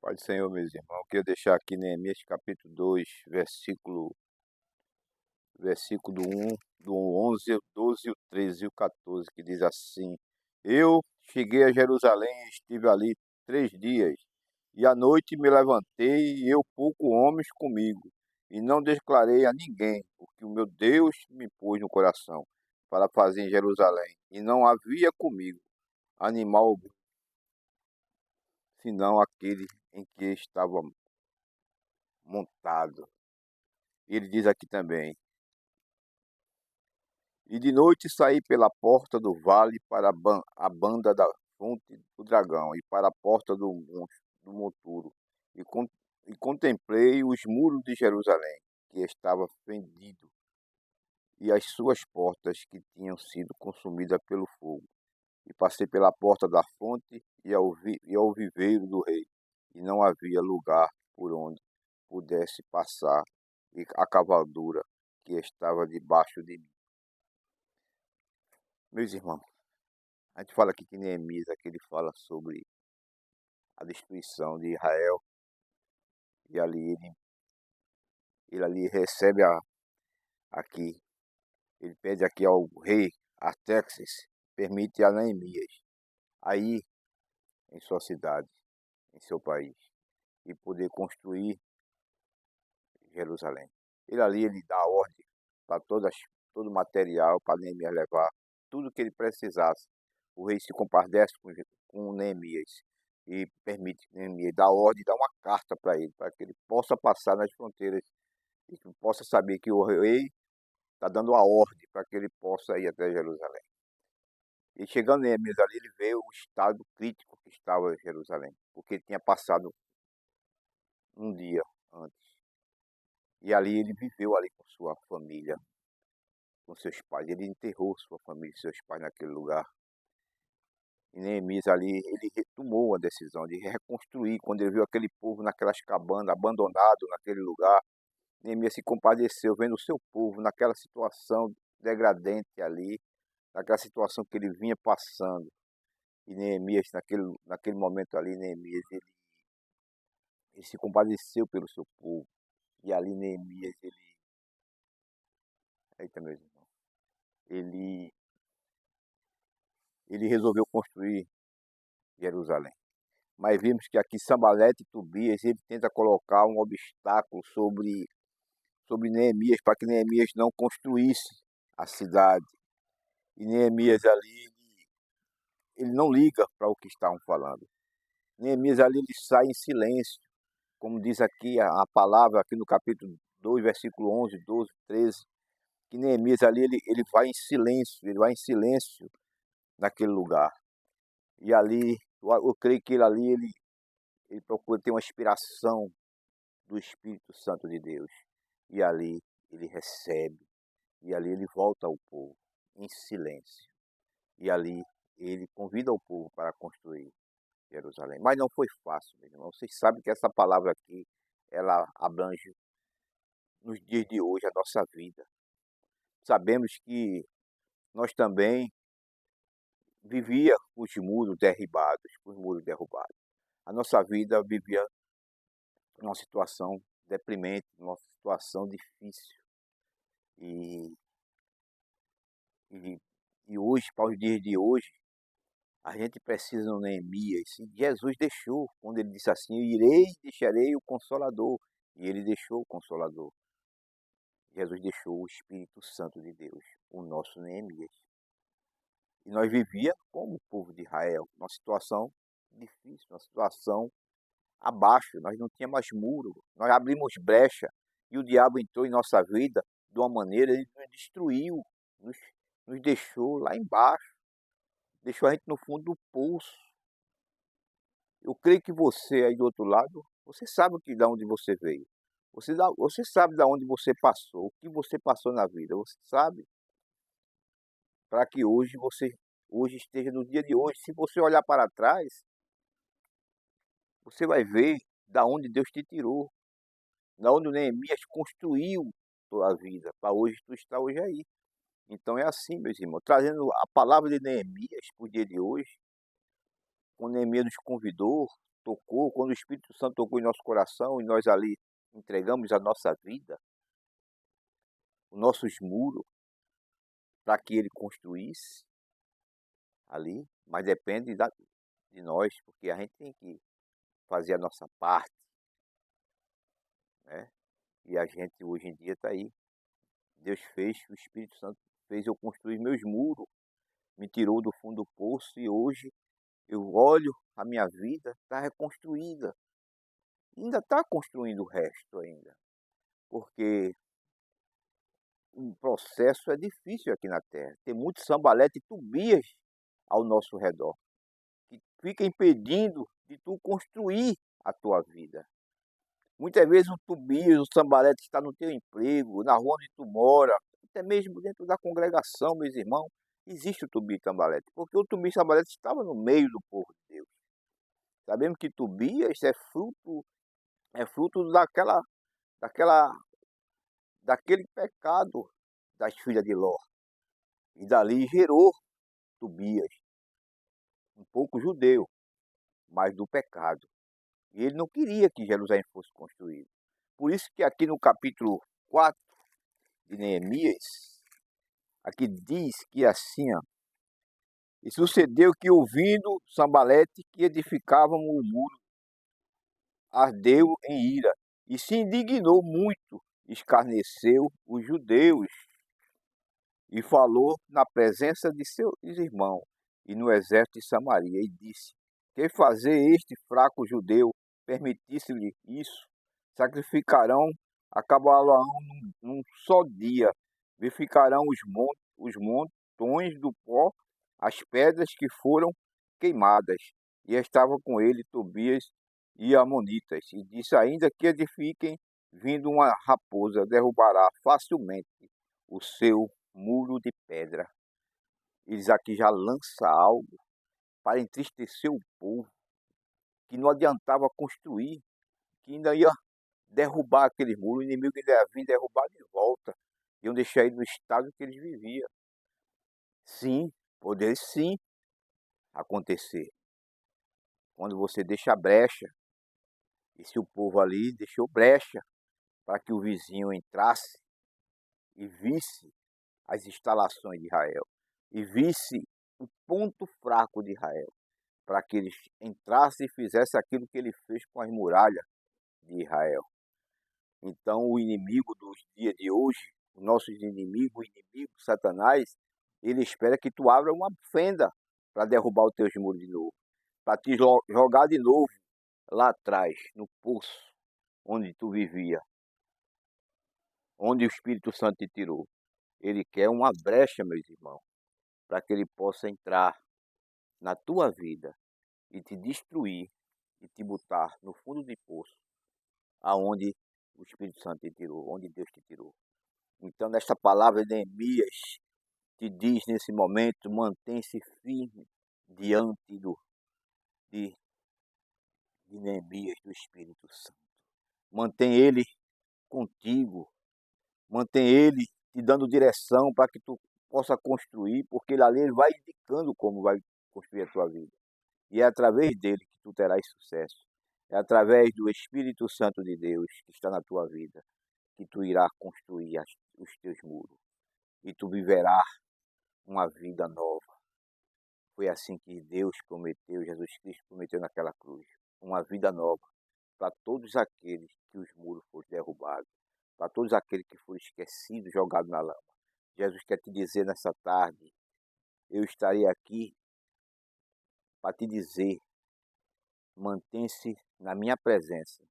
Pai do Senhor, meus irmãos, quero deixar aqui Neemias capítulo 2, versículo um, do 11, o 12, o 13 e o 14, que diz assim: Eu cheguei a Jerusalém e estive ali 3 dias, e à noite me levantei, e eu pouco homens comigo, e não declarei a ninguém o que o meu Deus me pôs no coração para fazer em Jerusalém, e não havia comigo animal algum, senão aquele em que estava montado. Ele diz aqui também: E de noite saí pela porta do vale para a banda da fonte do dragão e para a porta do monturo, e, e contemplei os muros de Jerusalém, que estava fendido, e as suas portas que tinham sido consumidas pelo fogo. E passei pela porta da fonte e ao viveiro do rei, e não havia lugar por onde pudesse passar e a cavadura que estava debaixo de mim. Meus irmãos, a gente fala aqui que Neemias, aqui ele fala sobre a destruição de Israel, e ali ele ali recebe aqui, ele pede aqui ao rei Artaxerxes, permite a Neemias aí em sua cidade, em seu país, e poder construir Jerusalém. Ele dá ordem para todo o material para Neemias levar, tudo que ele precisasse. O rei se compadece com Neemias e permite que Neemias dá ordem, dá uma carta para ele, para que ele possa passar nas fronteiras e que possa saber que o rei está dando a ordem para que ele possa ir até Jerusalém. E chegando Neemias ali, ele vê o estado crítico que estava Jerusalém, porque ele tinha passado um dia antes. E ali ele viveu ali com sua família, com seus pais. Ele enterrou sua família e seus pais naquele lugar. E Neemias ali, ele tomou a decisão de reconstruir, quando ele viu aquele povo naquelas cabanas, abandonado naquele lugar. Neemias se compadeceu, vendo o seu povo naquela situação degradante ali, naquela situação que ele vinha passando. E Neemias, naquele momento ali, Neemias, ele se compadeceu pelo seu povo. E ali Neemias, eita, meus irmãos, ele, ele resolveu construir Jerusalém. Mas vimos que aqui Sambalete e Tobias, ele tenta colocar um obstáculo sobre Neemias, para que Neemias não construísse a cidade. E Neemias ali, ele não liga para o que estavam falando. Neemias ali, ele sai em silêncio, como diz aqui a palavra, aqui no capítulo 2, versículo 11, 12, 13, que Neemias ali, ele vai em silêncio, ele vai em silêncio naquele lugar. E ali, eu creio que ele procura ter uma inspiração do Espírito Santo de Deus. E ali ele recebe, e ali ele volta ao povo em silêncio. E ali ele convida o povo para construir Jerusalém. Mas não foi fácil, meu irmão. Vocês sabem que essa palavra aqui, ela abrange nos dias de hoje a nossa vida. Sabemos que nós também vivia com os muros derrubados. A nossa vida vivia numa situação deprimente, numa situação difícil. E, e, e hoje, para os dias de hoje, a gente precisa no Neemias. E Jesus deixou, quando ele disse assim: Eu irei e deixarei o Consolador. E ele deixou o Consolador. Jesus deixou o Espírito Santo de Deus, o nosso Neemias. E nós vivíamos como o povo de Israel, numa situação difícil, uma situação abaixo. Nós não tínhamos mais muro, nós abrimos brecha e o diabo entrou em nossa vida de uma maneira, ele nos destruiu, nos, nos deixou lá embaixo, deixou a gente no fundo do poço. Eu creio que você aí do outro lado, você sabe de onde você veio. Você sabe de onde você passou, o que você passou na vida. Você sabe para que hoje esteja no dia de hoje. Se você olhar para trás, você vai ver da onde Deus te tirou, da onde o Neemias construiu tua vida, para hoje tu está hoje aí. Então é assim, meus irmãos, trazendo a palavra de Neemias para o dia de hoje, quando Neemias nos convidou, tocou, quando o Espírito Santo tocou em nosso coração e nós ali entregamos a nossa vida, os nossos muros, para que ele construísse ali, mas depende de nós, porque a gente tem que fazer a nossa parte, né? E a gente hoje em dia está aí. Deus fez, o Espírito Santo fez eu construir meus muros, me tirou do fundo do poço e hoje eu olho a minha vida, está reconstruída. Ainda está construindo o resto ainda, porque o processo é difícil aqui na Terra. Tem muito sambalete e tubias ao nosso redor, que fica impedindo de tu construir a tua vida. Muitas vezes o tubias, o sambalete está no teu emprego, na rua onde tu mora, até mesmo dentro da congregação, meus irmãos, existe o tubi e sambalete, porque o tubi e sambalete estava no meio do povo de Deus. Sabemos que Tobias é fruto daquela, daquele pecado das filhas de Ló. E dali gerou Tobias, um pouco judeu, mas do pecado. E ele não queria que Jerusalém fosse construída. Por isso que aqui no capítulo 4 de Neemias, aqui diz que assim, ó, e sucedeu que ouvindo Sambalete que edificavam o muro, ardeu em ira e se indignou muito, escarneceu os judeus e falou na presença de seus irmãos e no exército de Samaria e disse: que fazer este fraco judeu permitisse-lhe isso? Sacrificarão, acabarão num só dia, verificarão os montões do pó, as pedras que foram queimadas. E estava com ele Tobias e Amonitas, e disse ainda que edifiquem, vindo uma raposa, derrubará facilmente o seu muro de pedra. Eles aqui já lançam algo para entristecer o povo, que não adiantava construir, que ainda ia derrubar aquele muro, o inimigo ainda ia vir derrubar de volta, iam deixar ele no estado que eles viviam. Sim, poder sim acontecer. Quando você deixa brecha, e se o povo ali deixou brecha para que o vizinho entrasse e visse as instalações de Israel, e visse o ponto fraco de Israel, para que eles entrassem e fizessem aquilo que ele fez com as muralhas de Israel. Então, o inimigo dos dias de hoje, o nosso inimigo, o inimigo Satanás, ele espera que tu abra uma fenda para derrubar os teus muros de novo, para te jogar de novo lá atrás, no poço onde tu vivia, onde o Espírito Santo te tirou. Ele quer uma brecha, meus irmãos, para que ele possa entrar na tua vida e te destruir e te botar no fundo de poço, aonde o Espírito Santo te tirou, onde Deus te tirou. Então, nesta palavra de Neemias, te diz nesse momento, mantém-se firme diante de, de Neemias, do Espírito Santo. Mantém ele contigo, mantém ele te dando direção para que tu possa construir, porque ele vai indicando como vai construir a tua vida. E é através dele que tu terás sucesso. É através do Espírito Santo de Deus que está na tua vida que tu irás construir os teus muros. E tu viverás uma vida nova. Foi assim que Deus prometeu, Jesus Cristo prometeu naquela cruz. Uma vida nova para todos aqueles que os muros foram derrubados, para todos aqueles que foram esquecidos, jogados na lama. Jesus quer te dizer nessa tarde, eu estarei aqui para te dizer, mantém-se na minha presença,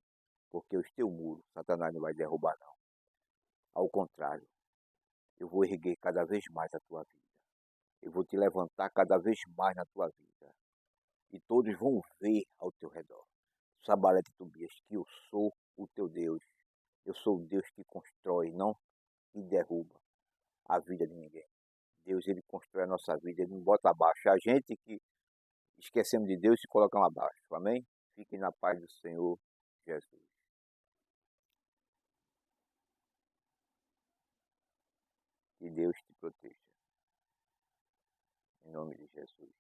porque os teus muros, Satanás não vai derrubar não. Ao contrário, eu vou erguer cada vez mais a tua vida. Eu vou te levantar cada vez mais na tua vida. E todos vão ver ao teu redor. Sambalete e Tobias, que eu sou o teu Deus. Eu sou o Deus que constrói, não que derruba a vida de ninguém. Deus, ele constrói a nossa vida, ele não bota abaixo. A gente que esquecemos de Deus e colocamos abaixo. Amém? Fiquem na paz do Senhor Jesus. Que Deus te proteja. Em nome de Jesus.